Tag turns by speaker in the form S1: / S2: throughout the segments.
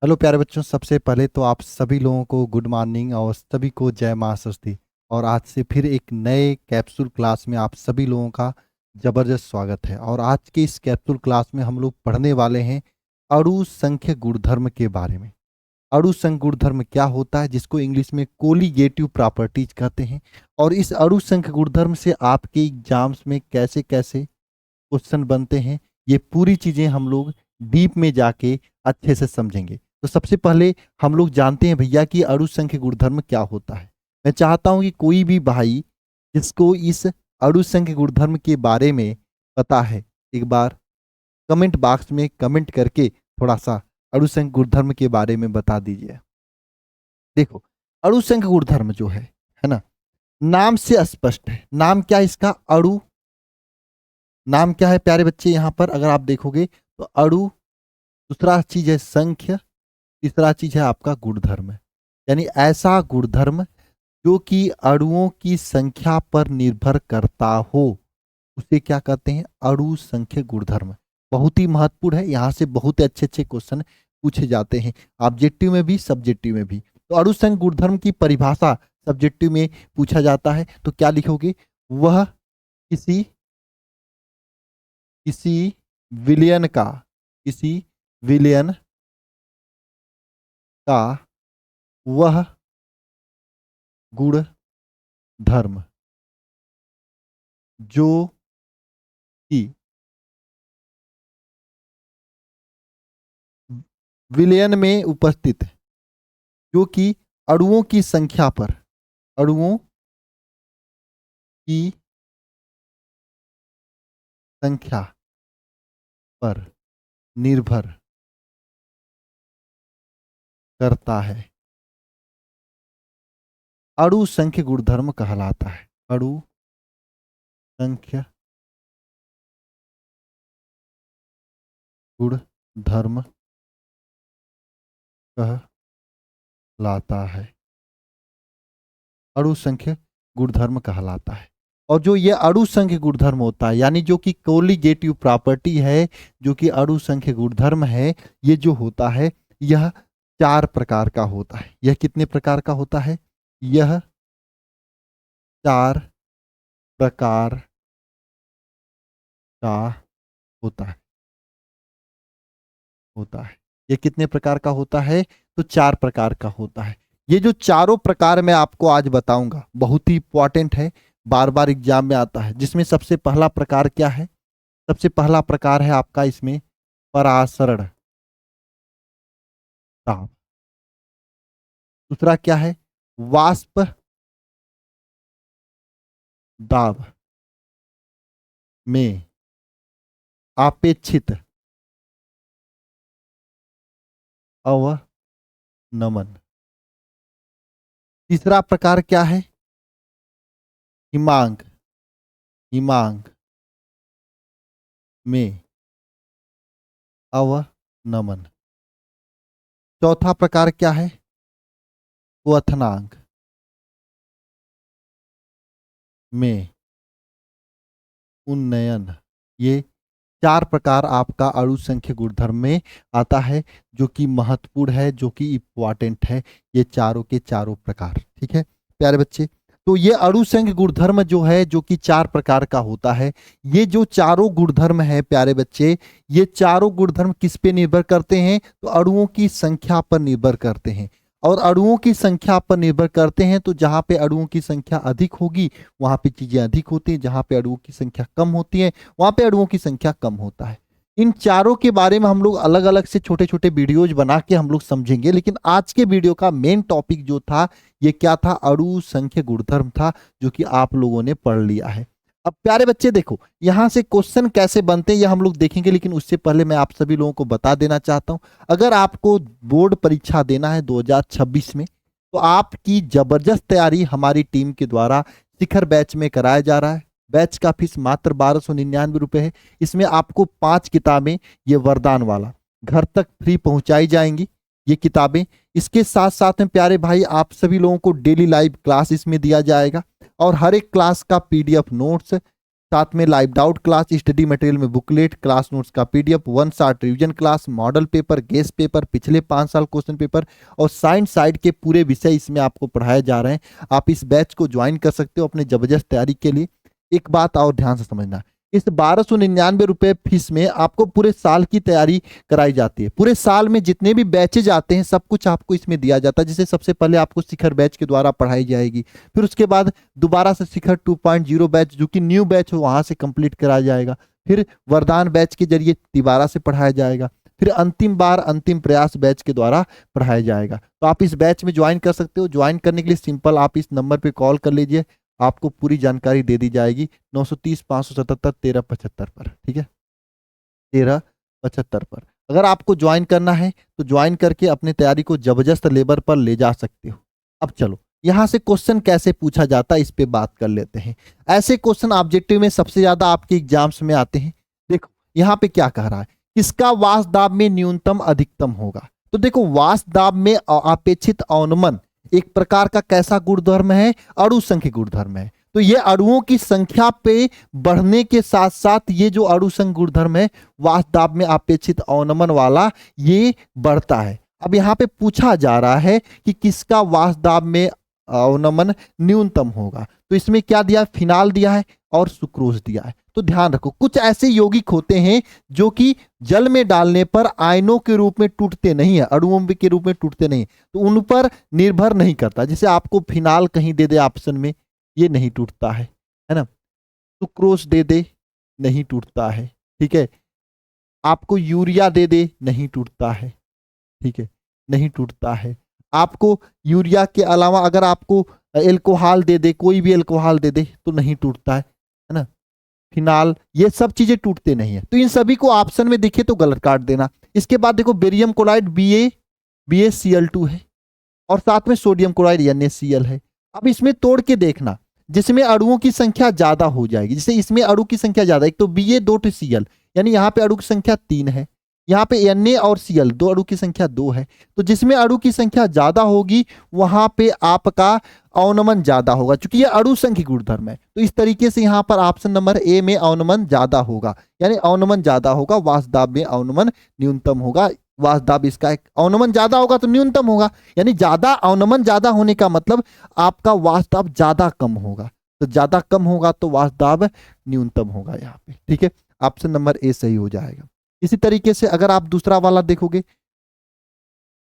S1: Hello प्यारे बच्चों, सबसे पहले तो आप सभी लोगों को गुड मॉर्निंग और सभी को जय मां सरस्वती। और आज से फिर एक नए कैप्सूल क्लास में आप सभी लोगों का ज़बरदस्त स्वागत है। और आज के इस कैप्सूल क्लास में हम लोग पढ़ने वाले हैं अणु संख्य गुणधर्म के बारे में। अणु संख्य गुणधर्म क्या होता है, जिसको इंग्लिश में कोलिगेटिव प्रॉपर्टीज कहते हैं। और इस अणु संख्य गुणधर्म से आपके एग्जाम्स में कैसे कैसे क्वेश्चन बनते हैं, ये पूरी चीज़ें हम लोग डीप में जाके अच्छे से समझेंगे। तो सबसे पहले हम लोग जानते हैं भैया कि अणु संख्य गुणधर्म क्या होता है। मैं चाहता हूं कि कोई भी भाई जिसको इस अणु संख्य गुणधर्म के बारे में पता है, एक बार कमेंट बॉक्स में कमेंट करके थोड़ा सा अणु संख्य गुणधर्म के बारे में बता दीजिए। देखो, अणु संख्य गुणधर्म जो है ना, नाम से स्पष्ट है। नाम क्या है इसका? अणु। नाम क्या है प्यारे बच्चे? यहाँ पर अगर आप देखोगे तो अणु, दूसरा चीज है संख्य, तीसरा चीज है आपका गुणधर्म। यानी ऐसा गुणधर्म जो कि अणुओं की संख्या पर निर्भर करता हो, उसे क्या कहते हैं? अणु संख्य गुणधर्म। बहुत ही महत्वपूर्ण है, यहाँ से बहुत अच्छे अच्छे क्वेश्चन पूछे जाते हैं, ऑब्जेक्टिव में भी सब्जेक्टिव में भी। तो अणु संख्य गुणधर्म की परिभाषा सब्जेक्टिव में पूछा जाता है तो क्या लिखोगे? वह किसी किसी विलयन का, किसी विलयन का वह गुण धर्म जो कि विलयन में उपस्थित है, जो कि अणुओं की संख्या पर, अणुओं की संख्या पर निर्भर करता है, अणु संख्य गुणधर्म कहलाता है। अणु संख्य गुणधर्म कहलाता है, अणु संख्य गुणधर्म कहलाता है। और जो ये अणु संख्य गुणधर्म होता है, यानी जो कि कोलिगेटिव प्रॉपर्टी है, जो कि अणु संख्य गुणधर्म है, ये जो होता है यह 4 प्रकार का होता है। यह कितने प्रकार का होता है? यह 4 प्रकार का होता है। ये कितने प्रकार का होता है? तो 4 प्रकार का होता है। ये जो चारों प्रकार मैं आपको आज बताऊंगा बहुत ही इंपॉर्टेंट है, बार बार एग्जाम में आता है। जिसमें सबसे पहला प्रकार क्या है? सबसे पहला प्रकार है आपका इसमें परासरण दाब। दूसरा क्या है? वाष्प दाब में अपेक्षित अवनमन। तीसरा प्रकार क्या है? हिमांक, हिमांक में अवनमन। चौथा प्रकार क्या है? क्वथनांक में उन्नयन। ये 4 प्रकार आपका अणु संख्य गुणधर्म में आता है, जो कि महत्वपूर्ण है, जो कि इंपॉर्टेंट है। ये चारों के चारों प्रकार, ठीक है प्यारे बच्चे। तो ये अणु संख्य गुणधर्म जो है, जो कि 4 प्रकार का होता है, ये जो चारों गुणधर्म है प्यारे बच्चे, ये चारों गुणधर्म किस पे निर्भर करते हैं? तो अणुओं की संख्या पर निर्भर करते हैं। और अणुओं की संख्या पर निर्भर करते हैं, तो जहां पे अणुओं की संख्या अधिक होगी वहां पे चीजें अधिक होती हैं, जहां पे अणुओं की संख्या कम होती है वहां पे अणुओं की संख्या कम होता है। इन चारों के बारे में हम लोग अलग अलग से छोटे छोटे वीडियोज बना के हम लोग समझेंगे, लेकिन आज के वीडियो का मेन टॉपिक जो था, ये क्या था? अणु संख्य गुणधर्म था, जो कि आप लोगों ने पढ़ लिया है। अब प्यारे बच्चे देखो, यहां से क्वेश्चन कैसे बनते हैं ये हम लोग देखेंगे, लेकिन उससे पहले मैं आप सभी लोगों को बता देना चाहता हूं, अगर आपको बोर्ड परीक्षा देना है 2026 में, तो आपकी जबरदस्त तैयारी हमारी टीम के द्वारा शिखर बैच में कराया जा रहा है। बैच का फीस मात्र 1299 रुपए है। इसमें आपको 5 किताबें, ये वरदान वाला, घर तक फ्री पहुंचाई जाएंगी ये किताबें। इसके साथ साथ में प्यारे भाई, आप सभी लोगों को डेली लाइव क्लास इसमें दिया जाएगा, और हर एक क्लास का PDF नोट्स, साथ में live doubt class, study material में बुकलेट, क्लास नोट्स का PDF, 1 shot revision class, model paper, guest paper, पिछले 5 साल क्वेश्चन पेपर और साइंस साइड के पूरे विषय इसमें आपको पढ़ाए जा रहे हैं। आप इस बैच को ज्वाइन कर सकते हो अपने जबरदस्त तैयारी के लिए। एक बात और ध्यान से समझना, इस 1299 रुपए फीस में आपको पूरे साल की तैयारी कराई जाती है। पूरे साल में जितने भी बैचेज आते हैं सब कुछ आपको इसमें दिया जाता है। जैसे सबसे पहले आपको शिखर बैच के द्वारा पढ़ाई जाएगी, फिर उसके बाद दोबारा से शिखर 2.0 बैच जो कि न्यू बैच हो वहां से कंप्लीट कराया जाएगा, फिर वरदान बैच के जरिए दोबारा से पढ़ाया जाएगा, फिर अंतिम बार अंतिम प्रयास बैच के द्वारा पढ़ाया जाएगा। तो आप इस बैच में ज्वाइन कर सकते हो। ज्वाइन करने के लिए सिंपल आप इस नंबर पे कॉल कर लीजिए, आपको पूरी जानकारी दे दी जाएगी 930-577-1375 पर। ठीक है, 1375 पर अगर आपको ज्वाइन करना है तो ज्वाइन करके अपनी तैयारी को जबरदस्त लेवल पर ले जा सकते हो। अब चलो यहां से क्वेश्चन कैसे पूछा जाता है इस पे बात कर लेते हैं। ऐसे क्वेश्चन ऑब्जेक्टिव में सबसे ज्यादा आपके एग्जाम्स में आते हैं। देखो यहाँ पे क्या कह रहा है, किसका वाष्प दाब में न्यूनतम अधिकतम होगा। तो देखो वाष्प दाब में अपेक्षित अवनमन एक प्रकार का कैसा गुणधर्म है, अणु संख्या गुणधर्म है। तो ये अणुओं की संख्या पे बढ़ने के साथ साथ ये जो अणु संख्या गुणधर्म है वाष्प दाब में अपेक्षित अवनमन वाला ये बढ़ता है। अब यहाँ पे पूछा जा रहा है कि किसका वाष्प दाब में अवनमन न्यूनतम होगा। तो इसमें क्या दिया है, फिनाल दिया है और सुक्रोज दिया है। तो ध्यान रखो कुछ ऐसे यौगिक होते हैं जो कि जल में डालने पर आयनों के रूप में टूटते नहीं है, अणुओं के रूप में टूटते नहीं, तो उन पर निर्भर नहीं करता। जैसे आपको फिनाल कहीं दे दे ऑप्शन में, ये नहीं टूटता है ना। सुक्रोज दे दे, नहीं टूटता है। ठीक है, आपको यूरिया दे दे, नहीं टूटता है। ठीक है, नहीं टूटता है। आपको यूरिया के अलावा अगर आपको एल्कोहल दे दे, कोई भी एल्कोहल दे दे तो नहीं टूटता है ना। फिनाल, ये सब चीजें टूटते नहीं है। तो इन सभी को ऑप्शन में दिखे तो गलत काट देना। इसके बाद देखो बेरियम क्लोराइड BaCl2 है और साथ में सोडियम क्लोराइड NaCl है। अब इसमें तोड़ के देखना, जिसमें अणुओं की संख्या ज्यादा हो जाएगी। जैसे इसमें अणु की संख्या ज्यादा, एक तो Ba 2 Cl, यानी यहाँ पे अणु की संख्या 3 है, यहाँ पे Na और Cl दो अणु की संख्या 2 है। तो जिसमें अणु की संख्या ज्यादा होगी वहां पे आपका अवनमन ज्यादा होगा, क्योंकि ये अणु संख्या गुणधर्म है। तो इस तरीके से यहाँ पर ऑप्शन नंबर ए में अवनमन ज्यादा होगा, यानी अवनमन ज्यादा होगा, वाष्प दाब में अवनमन न्यूनतम होगा। वाष्प दाब इसका अवनमन ज्यादा होगा तो न्यूनतम होगा, यानी ज्यादा अवनमन ज्यादा होने का मतलब आपका वाष्प दाब ज्यादा कम होगा। तो ज्यादा कम होगा तो वाष्प दाब न्यूनतम होगा यहाँ पे। ठीक है, ऑप्शन नंबर ए सही हो जाएगा। इसी तरीके से अगर आप दूसरा वाला देखोगे,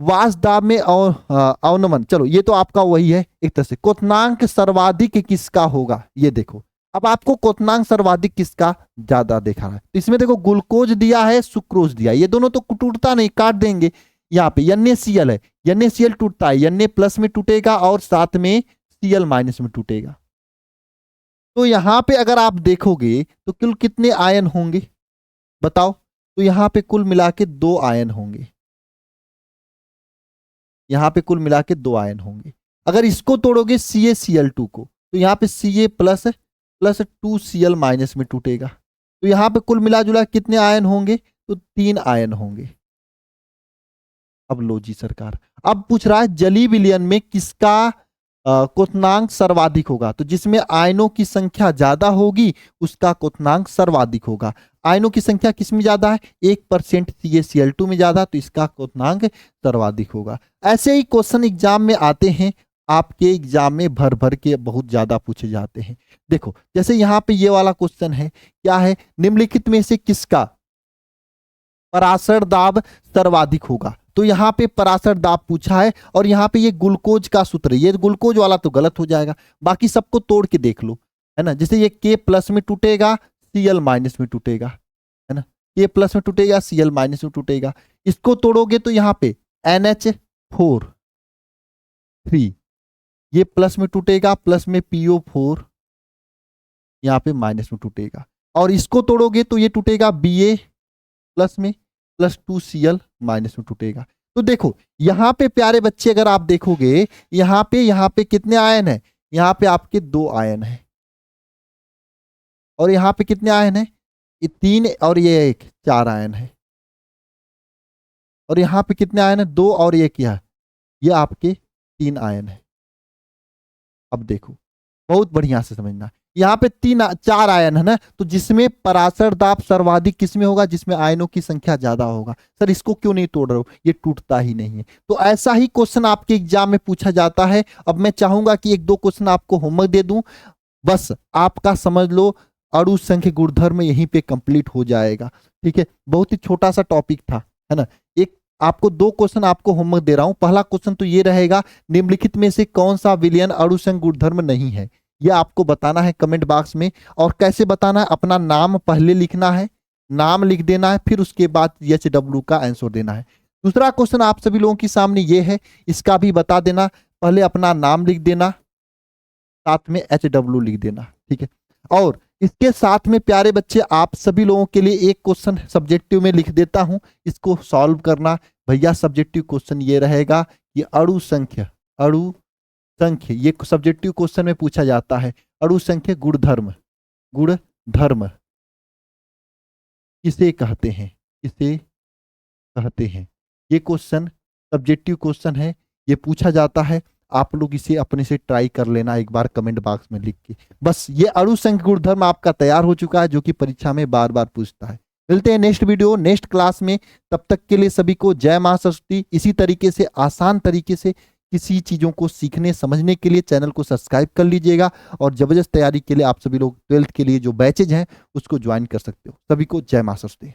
S1: वाष्प दाब में अवनमन, चलो ये तो आपका वही है एक तरह से। क्वथनांक सर्वाधिक किसका होगा, ये देखो। अब आपको क्वथनांक सर्वाधिक किसका ज्यादा देखा है, तो इसमें देखो ग्लूकोज दिया है, सुक्रोज दिया है, ये दोनों तो टूटता नहीं, काट देंगे। यहाँ पे NaCl है, NaCl टूटता है, Na प्लस में टूटेगा और साथ में Cl माइनस में टूटेगा। तो यहाँ पे अगर आप देखोगे तो कुल कितने आयन होंगे बताओ। तो यहाँ पे कुल मिला के 2 आयन होंगे, यहाँ पे कुल मिला के 2 आयन होंगे। अगर इसको तोड़ोगे CaCl2 को, तो यहाँ पे Ca प्लस 2Cl माइनस में टूटेगा। तो यहाँ पे कुल मिला जुला कितने आयन होंगे, तो 3 आयन होंगे। अब लो जी सरकार, अब पूछ रहा है जलीय विलयन में किसका क्वथनांक सर्वाधिक होगा। तो जिसमें आयनों की संख्या ज्यादा होगी उसका क्वथनांक सर्वाधिक होगा। आयनों की संख्या किसमें ज्यादा है, 1% CaCl2 में ज्यादा, तो इसका क्वथनांक सर्वाधिक होगा। ऐसे ही क्वेश्चन एग्जाम में आते हैं, आपके एग्जाम में भर भर के बहुत ज्यादा पूछे जाते हैं। देखो जैसे यहाँ पे ये वाला क्वेश्चन है, क्या है, निम्नलिखित में से किसका पराशर दाब सर्वाधिक होगा। तो यहाँ पे पराशर दाब पूछा है और यहाँ पे ये ग्लूकोज का सूत्र है, ये ग्लूकोज वाला तो गलत हो जाएगा, बाकी सबको तोड़ के देख लो, है ना। जैसे ये K प्लस में टूटेगा, Cl माइनस में टूटेगा, है ना, K प्लस में टूटेगा, Cl माइनस में टूटेगा। इसको तोड़ोगे तो यहाँ पे NH4 3, ये प्लस में टूटेगा, प्लस में PO4 यहाँ पे माइनस में टूटेगा। और इसको तोड़ोगे तो ये टूटेगा Ba प्लस में, प्लस 2Cl माइनस में टूटेगा। तो देखो यहाँ पे प्यारे बच्चे अगर आप देखोगे, यहाँ पे कितने आयन है, यहाँ पे आपके 2 आयन है, और यहाँ पे कितने आयन है, ये 3 और ये 1, 4 आयन है। और यहाँ पे कितने आयन है, 2 और 1, ये आपके 3 आयन है। अब देखो बहुत बढ़िया से समझना, यहाँ पे चार आयन है ना, तो जिसमें पराशर दाब सर्वाधिक किसमें होगा, जिसमें आयनों की संख्या ज्यादा होगा। सर इसको क्यों नहीं तोड़ रहे हो, ये टूटता ही नहीं है। तो ऐसा ही क्वेश्चन आपके एग्जाम में पूछा जाता है। अब मैं चाहूंगा कि एक दो क्वेश्चन आपको होमवर्क दे दूं, बस आपका समझ लो अणु संख्य गुणधर्म यहीं पे कंप्लीट हो जाएगा। ठीक है, बहुत ही छोटा सा टॉपिक था, है ना। एक आपको दो क्वेश्चन आपको होमवर्क दे रहा हूं। पहला क्वेश्चन तो ये रहेगा, निम्नलिखित में से कौन सा विलयन अणु संख्य गुणधर्म नहीं है, यह आपको बताना है कमेंट बॉक्स में। और कैसे बताना है, अपना नाम पहले लिखना है, नाम लिख देना है, फिर उसके बाद HW का आंसर देना है। दूसरा क्वेश्चन आप सभी लोगों के सामने ये है, इसका भी बता देना, पहले अपना नाम लिख देना, साथ में HW लिख देना। ठीक है, और इसके साथ में प्यारे बच्चे आप सभी लोगों के लिए एक क्वेश्चन सब्जेक्टिव में लिख देता हूं, इसको सॉल्व करना। भैया सब्जेक्टिव क्वेश्चन ये रहेगा कि अणु संख्या ये सब्जेक्टिव क्वेश्चन में पूछा जाता है, अणु संख्या गुणधर्म किसे कहते हैं, किसे कहते हैं। ये क्वेश्चन सब्जेक्टिव क्वेश्चन है, ये पूछा जाता है। आप लोग इसे अपने से ट्राई कर लेना एक बार कमेंट बॉक्स में लिख के। बस ये अणु संख्या गुणधर्म आपका तैयार हो चुका है, जो कि परीक्षा में बार बार पूछता है। मिलते हैं नेक्स्ट वीडियो नेक्स्ट क्लास में, तब तक के लिए सभी को जय मां सरस्वती। इसी तरीके से आसान तरीके से किसी चीजों को सीखने समझने के लिए चैनल को सब्सक्राइब कर लीजिएगा, और जबरदस्त तैयारी के लिए आप सभी लोग 12th के लिए जो बैचेज हैं उसको ज्वाइन कर सकते हो। सभी को जय मां सरस्वती।